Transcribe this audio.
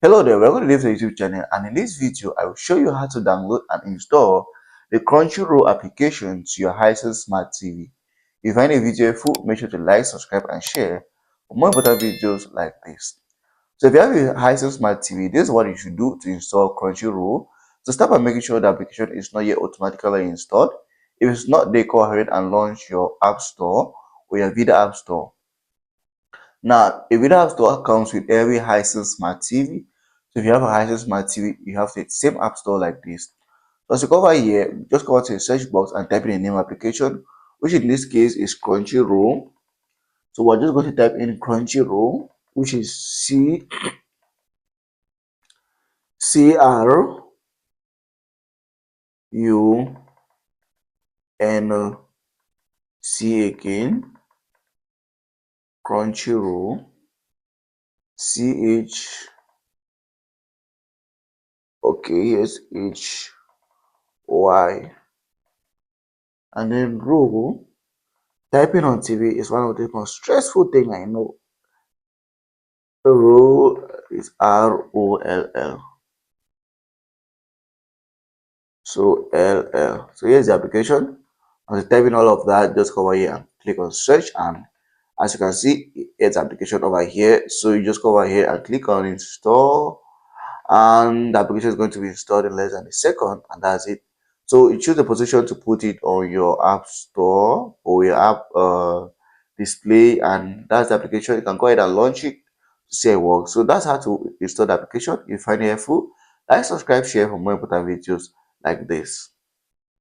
Hello there, welcome to DaveTech YouTube channel, and in this video I will show you how to download and install the Crunchyroll application to your Hisense Smart TV. If you find a video helpful, make sure to like, subscribe and share for more important videos like this. So if you have a Hisense Smart TV, this is what you should do to install Crunchyroll. So start by making sure the application is not yet automatically installed. If it's not, then go ahead and launch your App Store or your Vida App Store. Now, a video app store comes with every Hisense Smart TV. So if you have a Hisense Smart TV, you have the same app store like this. So as you go over here, just go to the search box and type in a name application, which in this case is Crunchyroll. So we're just going to type in Crunchyroll, which is CRUNC again, Crunchyroll, CH, okay, here's HY, and then roll. Typing on TV is one of the most stressful thing I know. The roll is ROLL. So LL. So here's the application. After typing all of that, just go over here and click on search, and as you can see, it's application over here. So you just go over here and click on install, and the application is going to be installed in less than a second, and that's it. So you choose the position to put it on your app store or your app display, and that's the application. You can go ahead and launch it to see it work. So that's how to install the application. If you find it helpful, like, subscribe, share for more important videos like this.